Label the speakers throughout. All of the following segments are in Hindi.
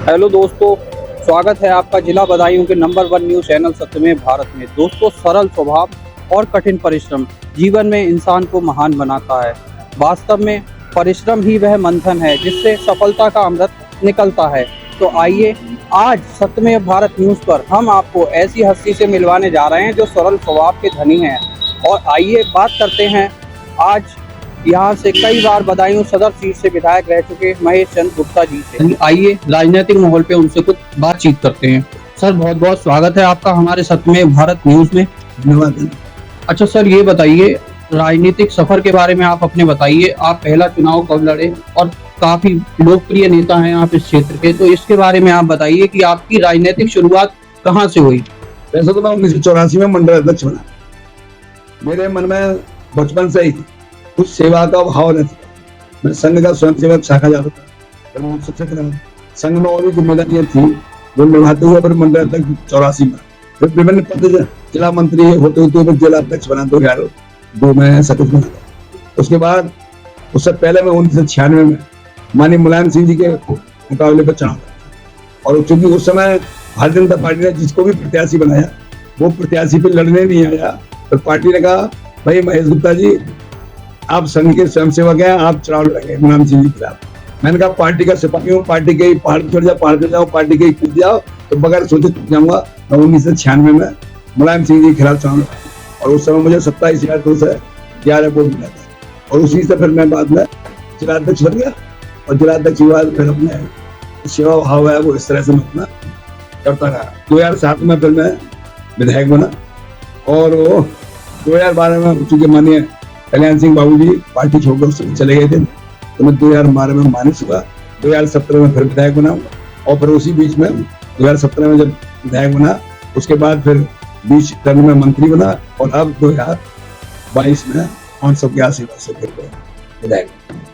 Speaker 1: हेलो दोस्तों, स्वागत है आपका जिला बदायूं के नंबर 1 न्यूज़ चैनल सत्यमेव भारत में। दोस्तों, सरल स्वभाव और कठिन परिश्रम जीवन में इंसान को महान बनाता है। वास्तव में परिश्रम ही वह मंथन है जिससे सफलता का अमृत निकलता है। तो आइए आज सत्यमेव भारत न्यूज़ पर हम आपको ऐसी हस्ती से मिलवाने जा रहे हैं जो सरल स्वभाव के धनी हैं। और आइए बात करते हैं आज यहाँ से कई बार बदायूं सदर सीट से विधायक रह चुके महेश चंद्र गुप्ता जी से। आइए राजनीतिक माहौल पे उनसे कुछ बातचीत करते हैं। सर, बहुत बहुत स्वागत है आपका हमारे सत्यमेव भारत न्यूज़ में।
Speaker 2: धन्यवाद।
Speaker 1: अच्छा सर, ये बताइए राजनीतिक सफर के बारे में आप अपने बताइए। आप पहला चुनाव कब लड़े और काफी लोकप्रिय नेता हैं आप इस क्षेत्र के, तो इसके बारे में आप बताइए कि आपकी राजनीतिक शुरुआत कहाँ से हुई।
Speaker 2: वैसे तो मैं 1984 में मंडल अध्यक्ष बना। मेरे मन में बचपन से ही कुछ सेवा का भाव रहता था। मैं संघ का स्वयंसेवक शाखा जाता था, सबसे संघ में और भी जिम्मेदारियां थी जो निभाते हुए फिर मंडल अध्यक्ष 84 में, फिर विभिन्न पद जिला मंत्री होते होते फिर जिला अध्यक्ष बना 2002 में सचिव बना। उसके बाद उससे पहले मैं 1996 में माननीय मुलायम सिंह जी के मुकाबले पर चुनाव लड़ा। और चूंकि उस समय भारतीय जनता पार्टी ने जिसको भी प्रत्याशी बनाया वो प्रत्याशी पे लड़ने नहीं आया, तो पार्टी ने कहा भाई महेश गुप्ता जी आप संघ के स्वयंसेवक हैं, आप चुनाव लड़ेंगे मुलायम सिंह जी के खिलाफ। मैंने कहा पार्टी का सिपाही हूँ, पार्टी के पहाड़ चढ़ जाओ, पार्टी के कूद जाओ, तो बगैर सोचे टूट जाऊंगा। मैं 1996 में मुलायम सिंह जी के खिलाफ चुनाव लड़ा और उस समय मुझे 27,211 वोट मिला था। और उसी से फिर मैं बाद में जिलाध्यक्ष बन गया और जिलाध्यक्ष के बाद फिर अपने सेवा भाव है वो इस तरह से मैं अपना करता रहा। 2007 में फिर मैं विधायक बना और 2012 में चूंकि माननीय कल्याण सिंह बाबू जी पार्टी छोड़कर चले गए थे, तो मैं 2012 में मानित हुआ। 2017 में फिर विधायक बना और फिर उसी बीच में 2017 में जब विधायक बना उसके बाद फिर बीच टर्म में मंत्री बना और अब 2022 में 581 से फिर विधायक।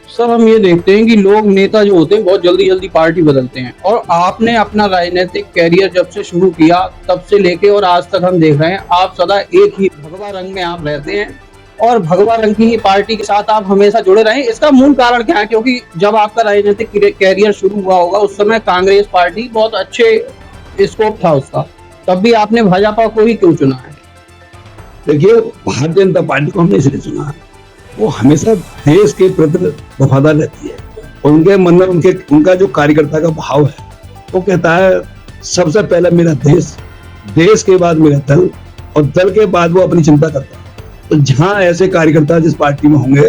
Speaker 1: सर, हम ये देखते हैं कि लोग नेता जो होते हैं बहुत जल्दी जल्दी पार्टी बदलते हैं और आपने अपना राजनीतिक कैरियर जब से शुरू किया तब से लेके और आज तक हम देख रहे हैं आप सदा एक ही भगवा रंग में आप रहते हैं और भगवा रंग की ही पार्टी के साथ आप हमेशा जुड़े रहे। इसका मूल कारण क्या है? क्योंकि जब आपका राजनीतिक कैरियर शुरू हुआ होगा उस समय कांग्रेस पार्टी बहुत अच्छे स्कोप था उसका, तब भी आपने भाजपा को ही क्यों चुना है?
Speaker 2: देखिए, भारतीय जनता पार्टी को हमने इसलिए चुना, वो हमेशा देश के प्रति वफादार रहती है और उनके मन में उनका जो कार्यकर्ता का भाव है वो कहता है सबसे पहले मेरा देश, देश के बाद मेरा दल और दल के बाद वो अपनी चिंता करता है। तो जहां ऐसे कार्यकर्ता जिस पार्टी में होंगे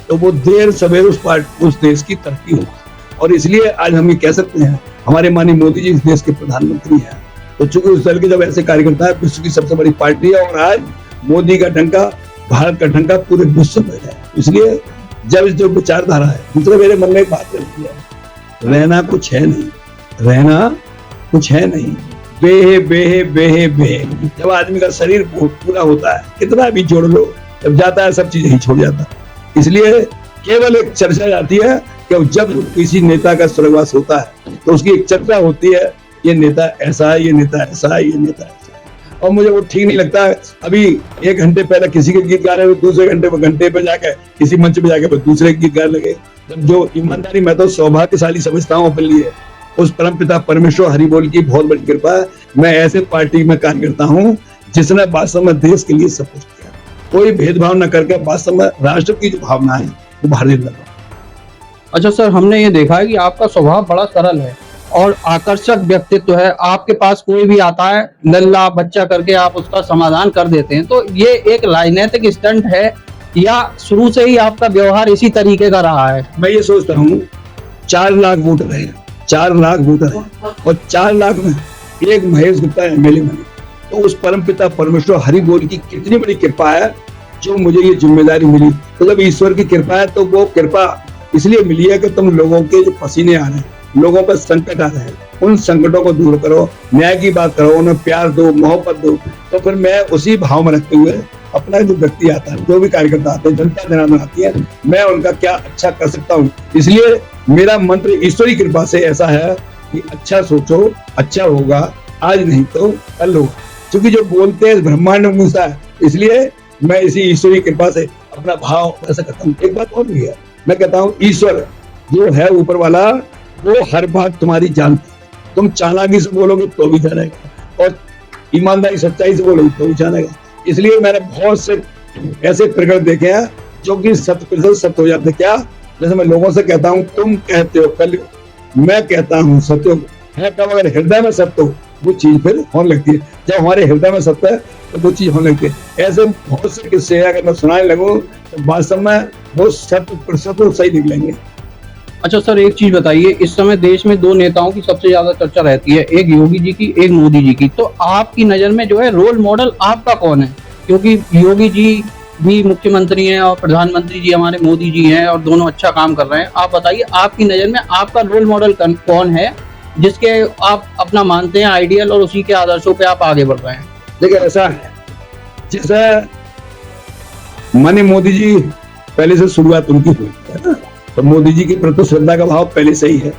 Speaker 2: तो वो देर सवेर उस देश की तरक्की होगी। और इसलिए आज हम ये कह सकते हैं हमारे माननीय मोदी जी इस देश के प्रधानमंत्री हैं, तो चूंकि उस दल के जब ऐसे कार्यकर्ता है, विश्व की सबसे बड़ी पार्टी है और आज मोदी का डंका, भारत का डंका पूरे विश्व में है। इसलिए जब जो विचारधारा है, दूसरा मेरे मन में एक बात रहती है, रहना कुछ है नहीं, रहना कुछ है नहीं, बेहे बेहे बेहे बेहे। जब आदमी का शरीर पूरा होता है कितना भी जोड़ लो, जब जाता है सब चीजें ही छोड़ जाता है। इसलिए केवल एक चर्चा जाती है कि जब किसी नेता का स्वर्गवास होता है तो उसकी एक चर्चा होती है, ये नेता ऐसा है, ये नेता ऐसा है, ये नेता ऐसा है। और मुझे वो ठीक नहीं लगता है। अभी 1 घंटे पहले किसी के गीत गा रहे हो, दूसरे घंटे पे जाके किसी मंच पे जाके दूसरे गीत गाने लगे। जब जो ईमानदारी मैं तो सौभाग्यशाली समझता हूँ अपने लिए, उस परम पिता परमेश्वर हरि बोल की बहुत बड़ी कृपा है। मैं ऐसे पार्टी में कार्य करता हूँ जिसने वास्तव में देश के लिए सब कुछ किया, कोई भेदभाव न करके वास्तव में राष्ट्र की जो भावना है वो भारतीय जनता।
Speaker 1: अच्छा सर, हमने ये देखा है कि आपका स्वभाव बड़ा सरल है और आकर्षक व्यक्तित्व है। आपके पास कोई भी आता है लल्ला बच्चा करके आप उसका समाधान कर देते हैं, तो ये एक राजनीतिक स्टंट है या शुरू से ही आपका व्यवहार इसी तरीके का रहा है?
Speaker 2: मैं ये सोचता हूँ 4 लाख वोटर है, 4 लाख वोटर है और 4 लाख में एक महेश गुप्ता एमएलए बने, तो उस परम पिता परमेश्वर हरि बोल की कितनी बड़ी कृपा है जो मुझे ये जिम्मेदारी मिली। तो जब ईश्वर की कृपा है तो वो कृपा इसलिए मिली है कि तुम लोगों के जो पसीने आ रहे हैं, लोगों पर संकट आ रहे हैं, उन संकटों को दूर करो, न्याय की बात करो, उन्हें प्यार दो, मोहब्बत दो। तो फिर मैं उसी भाव में रखते हुए अपना जो व्यक्ति आता है, जो भी कार्यकर्ता आते हैं, जनता जनार्दन आती है, मैं उनका क्या अच्छा कर सकता हूँ। इसलिए मेरा मंत्र ईश्वरी कृपा से ऐसा है कि अच्छा सोचो, अच्छा होगा, आज नहीं तो कल होगा। क्योंकि जो बोलते हैं ब्रह्मांड में घुसा है, इसलिए मैं इसी ईश्वरी कृपा से अपना भाव ऐसा करता हूँ। एक बात और भी है, मैं कहता हूँ ईश्वर जो है ऊपर वाला वो हर बात तुम्हारी जानता है, तुम चालाकी से बोलोगे तो भी जानेगा, और ईमानदारी सच्चाई से बोलोगे तो भी जानेगा। इसलिए मैंने बहुत से ऐसे प्रकरण देखे हैं जो कि 100% सत्य हो जाते हैं। क्या? जैसे मैं लोगों से कहता हूँ तुम कहते हो कल, मैं कहता हूँ सत्य है कब? अगर हृदय में सत्य हो वो चीज फिर होने लगती है। जब हमारे हृदय में सत्य है तो वो चीज होने लगती है। ऐसे बहुत से किस्से हैं, अगर मैं सुनाने लगूं तो वास्तव में वो 100% सही निकलेंगे।
Speaker 1: अच्छा सर, एक चीज बताइए, इस समय देश में दो नेताओं की सबसे ज्यादा चर्चा रहती है, एक योगी जी की, एक मोदी जी की। तो आपकी नजर में जो है रोल मॉडल आपका कौन है? क्योंकि योगी जी भी मुख्यमंत्री हैं और प्रधानमंत्री जी हमारे मोदी जी हैं और दोनों अच्छा काम कर रहे हैं। आप बताइए, आपकी नजर में आपका रोल मॉडल कौन है जिसके आप अपना मानते हैं आइडियल और उसी के आदर्शों पे आप आगे बढ़ रहे हैं?
Speaker 2: देखिए ऐसा है, जैसे माननीय मोदी जी पहले से शुरुआत उनकी हुई है ना, तो मोदी जी के प्रति श्रद्धा का भाव पहले से ही है।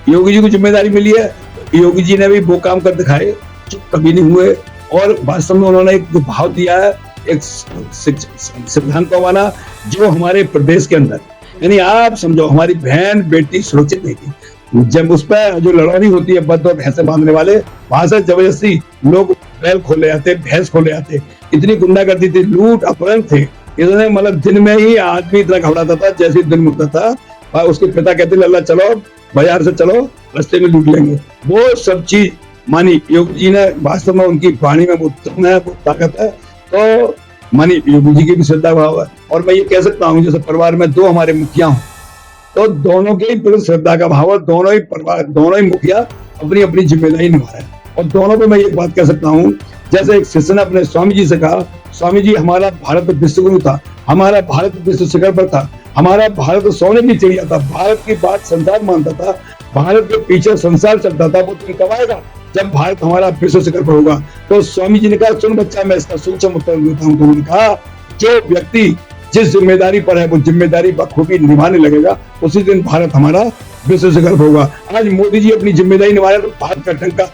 Speaker 2: योगी जी को जिम्मेदारी मिली है, योगी जी ने भी वो काम कर दिखाए, चुप कभी नहीं हुए, और वास्तव में उन्होंने एक जो भाव दिया है, एक सिद्धांतों वाला, जो हमारे प्रदेश के अंदर, यानी आप समझो हमारी बहन बेटी सुरक्षित नहीं थी। जब उस पर जो लड़ाई होती है बद और भैंसे बांधने वाले, वहां से जबरदस्ती लोग बैल खोले जाते, भैंस खोले जाते, इतनी गुंडागर्दी थी, लूट अपहरण थे। इतने मतलब दिन में ही आदमी इतना घबराता था, जैसे दिन मुकता था और उसके पिता कहते लल्ला चलो बाजार से, चलो रास्ते में लूट लेंगे। वो सब चीज मानी योगी जी ने, वास्तव में उनकी वाणी में वो दम है, वो ताकत है। तो मानी योगी जी की भी श्रद्धा भाव है। और मैं ये कह सकता हूँ, जैसे परिवार में दो हमारे मुखिया हों तो दोनों के ही श्रद्धा का भाव है, दोनों ही परिवार, दोनों ही मुखिया अपनी अपनी जिम्मेदारी निभा रहे हैं। और दोनों पे मैं एक बात कह सकता हूँ, जैसे एक शिष्य ने अपने स्वामी जी से कहा, स्वामी जी हमारा भारत विश्व गुरु था, हमारा भारत विश्व शिखर पर था, हमारा भारत सोने की चिड़िया था, भारत की बात संसार मानता था, भारत के पीछे संसार चलता था, वो तुम कब आएगा जब भारत हमारा विश्व शिखर पर होगा? तो स्वामी जी ने कहा सुन बच्चा, मैं इसका सूक्ष्म उत्तर देता हूँ। तो उन्होंने कहा जो व्यक्ति जिस जिम्मेदारी पर है वो जिम्मेदारी बखूबी निभाने लगेगा, उसी दिन भारत हमारा विश्व शिखर पर होगा। आज मोदी जी अपनी जिम्मेदारी निभा रहे, तो भारत का डंका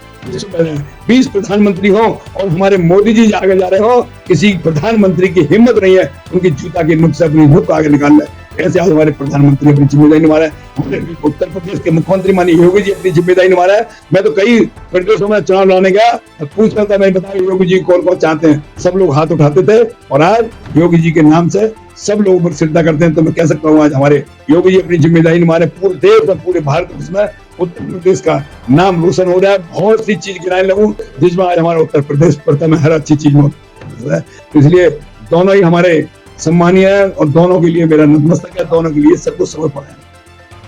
Speaker 2: 20 प्रधानमंत्री हो और हमारे मोदी जी आगे जा रहे हो, किसी प्रधानमंत्री की हिम्मत नहीं है उनकी जूता की नुक से अपनी नुक आगे निकाल ले। ऐसे आज हमारे प्रधानमंत्री अपनी जिम्मेदारी निभा रहे हैं, उत्तर प्रदेश के मुख्यमंत्री माननीय योगी जी अपनी जिम्मेदारी निभा रहे हैं। मैं तो कई प्रदेशों में चुनाव लड़ने गया, पूछ रहा था, मैं बताया योगी जी कौन कौन चाहते हैं, सब लोग हाथ उठाते थे, और आज योगी जी के नाम से सब लोग पर श्रद्धा करते हैं। तो मैं कह सकता हूँ आज हमारे योगी जी अपनी जिम्मेदारी निभा रहे, पूरे देश और पूरे भारत में उत्तर प्रदेश का नाम रोशन हो रहा है। बहुत सी चीज गिनाने लगूं जिसमें आज हमारा उत्तर प्रदेश प्रथम है हर अच्छी चीज में। इसलिए दोनों ही हमारे सम्मानीय है और दोनों के लिए मेरा नतमस्तक है, दोनों के लिए सब कुछ समर्पण है।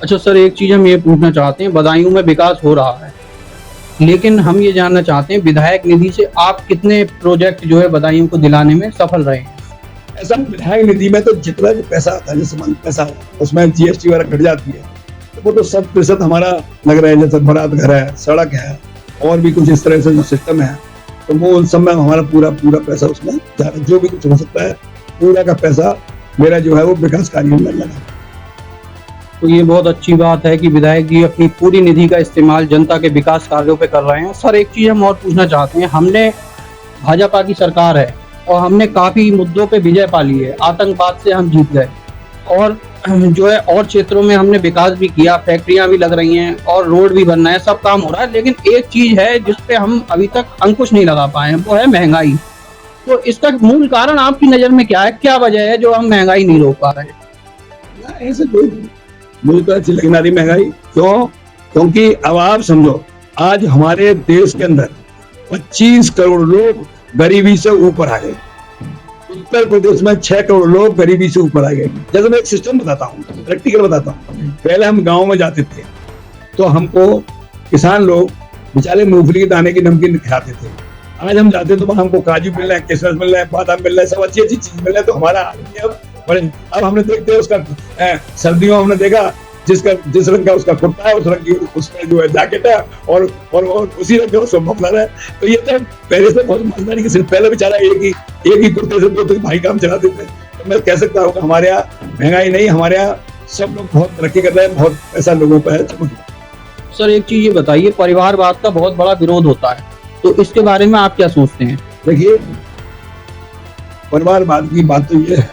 Speaker 1: अच्छा सर, एक चीज हम ये पूछना चाहते हैं, बदायूं में विकास हो रहा है, लेकिन हम ये जानना चाहते हैं विधायक निधि से आप कितने प्रोजेक्ट जो है बदायूं को दिलाने में सफल रहे हैं?
Speaker 2: ऐसा विधायक निधि में तो जितना भी पैसा आता है, जैसे पैसा उसमें जीएसटी वगैरह कट जाती है, तो वो तो 100% हमारा लग रहा है। जैसे बारात घर है, सड़क है, और भी कुछ इस तरह से जो सिस्टम है, तो वो उन सब में हमारा पूरा पैसा उसमें जा रहा है। जो भी कुछ हो सकता है पूरा का पैसा मेरा जो है वो विकास कार्यों में लगा।
Speaker 1: तो ये बहुत अच्छी बात है कि विधायक जी अपनी पूरी निधि का इस्तेमाल जनता के विकास कार्यों पे कर रहे हैं। सर एक चीज हम और पूछना चाहते हैं, हमने भाजपा की सरकार है और हमने काफी मुद्दों पे विजय पा ली है, आतंकवाद से हम जीत गए, और जो है और क्षेत्रों में हमने विकास भी किया, फैक्ट्रियां भी लग रही हैं और रोड भी बन रहा है, सब काम हो रहा है। लेकिन एक चीज है जिसपे हम अभी तक अंकुश नहीं लगा पाए हैं, वो है महंगाई। तो इसका मूल कारण आपकी नजर में क्या है? क्या वजह है जो हम महंगाई नहीं रोक पा रहे हैं?
Speaker 2: ऐसे कोई मुझे तो अच्छी लगना रही महंगाई। क्यों? क्योंकि अब आप समझो आज हमारे देश के अंदर 25 करोड़ लोग गरीबी से ऊपर आ गए। उत्तर प्रदेश में 6 करोड़ लोग गरीबी से ऊपर आ गए। जैसे मैं एक सिस्टम बताता हूँ, प्रैक्टिकल बताता हूँ। पहले हम गाँव में जाते थे तो हमको किसान लोग बेचारे मूंगफली के दाने की नमकीन खिलाते थे। आज हम जाते तो हमको काजू मिल रहा है, किशमिश मिल रहा है, बादाम मिल रहा है, सब अच्छी अच्छी चीज मिल रहा है। तो हमारा अब हमने देखते हैं उसका सर्दियों हमने देखा जिस रंग का उसका कुर्ता है, उस रंग की उसका जो है जैकेट है, और उसी रंग का उसका मफलर है। तो ये तो पहले से बहुत समझदारी के सिर्फ पहले बेचारा एक ही कुर्ते से 2 भाई काम चलाते थे। तो मैं कह सकता हूँ कि हमारे यहाँ महंगाई नहीं, हमारे यहाँ सब लोग बहुत तरक्की कर रहे हैं, बहुत पैसा लोगों पर है।
Speaker 1: सर एक चीज ये बताइए, परिवारवाद का बहुत बड़ा विरोध होता है, तो इसके बारे में आप क्या सोचते हैं?
Speaker 2: देखिए परिवारवाद की बात तो ये है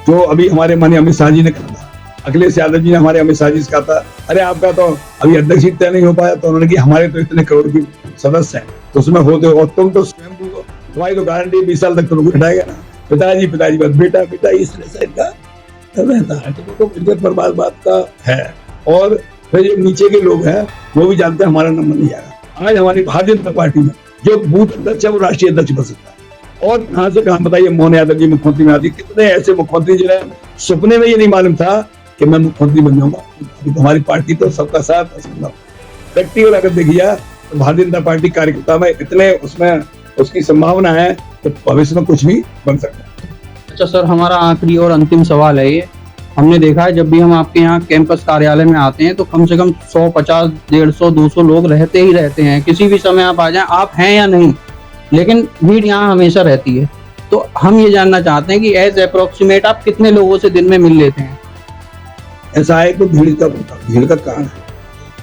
Speaker 2: जो अभी हमारे माननीय अमित शाह जी ने कहा था अखिलेश यादव जी ने हमारे अमित शाह जी से कहा था, अरे आपका तो अभी अध्यक्ष ही तय नहीं हो पाया, तो उन्होंने कि हमारे तो इतने करोड़ की सदस्य हैं, तो उसमें होते हो, और तुम तो स्वयं हो, तुम्हारी तो गारंटी 20 साल तक तुमको बिठाएगा ना, पिताजी बस बेटा बेटा, इस तरह से इनका रहता है। तो इनके पर बात का है। और फिर जो नीचे के लोग हैं वो भी जानते हैं हमारा नंबर नहीं आएगा। आज हमारी भारतीय जनता पार्टी में जो बूथ अध्यक्ष है वो राष्ट्रीय अध्यक्ष बन सकता है। और कहां से कहां बताइए, मोहन यादव जी मुख्यमंत्री में आती, कितने ऐसे मुख्यमंत्री जिन्हें सपने में ये नहीं मालूम था कि मैं मुख्यमंत्री बन जाऊंगा। तो हमारी पार्टी तो सबका साथ, प्रैक्टिकल अगर देखिए तो भारतीय जनता पार्टी कार्यकर्ता में इतने उसमें उसकी संभावना है तो भविष्य में कुछ भी बन सकता है।
Speaker 1: अच्छा सर, हमारा आखिरी और अंतिम सवाल है ये, हमने देखा है जब भी हम आपके यहाँ कैंपस कार्यालय में आते हैं तो कम से कम 100, 50, 150, 200 लोग रहते ही रहते हैं। किसी भी समय आप आ जाएं, आप हैं या नहीं, लेकिन भीड़ यहाँ हमेशा रहती है। तो हम ये जानना चाहते हैं कि एज अप्रोक्सीमेट आप कितने लोगों से दिन में मिल लेते हैं?
Speaker 2: ऐसा है तो भीड़ का कारण है।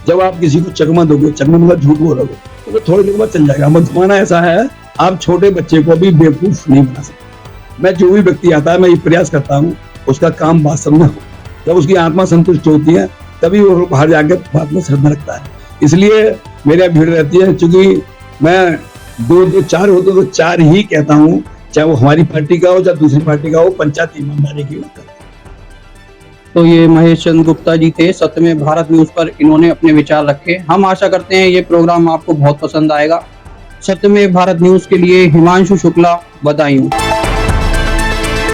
Speaker 2: जब आप किसी को चकमा दोगे, चकमा मतलब झूठ बोलोगे, तो वो थोड़ी देर बाद चल जाएगा। जमाना ऐसा है, आप छोटे बच्चे को भी बेवकूफ नहीं बना सकते। मैं जो भी व्यक्ति आता है, मैं ये प्रयास करता हूँ उसका काम वास्तव में हो। जब उसकी आत्मा संतुष्ट होती है तभी वो बाहर जाकर बात में श्रद्धा रखता है। इसलिए मेरे भीड़ रहती है, क्योंकि मैं 2 4 होते तो 4 ही कहता हूँ, चाहे वो हमारी पार्टी का हो चाहे दूसरी पार्टी का हो, पंचायत ईमानदारी की बात करता है।
Speaker 1: तो ये महेश चंद्र गुप्ता जी थे, सत्य में भारत न्यूज पर इन्होंने अपने विचार रखे। हम आशा करते हैं ये प्रोग्राम आपको बहुत पसंद आएगा। सत्य में भारत न्यूज के लिए हिमांशु शुक्ला, बदायूं।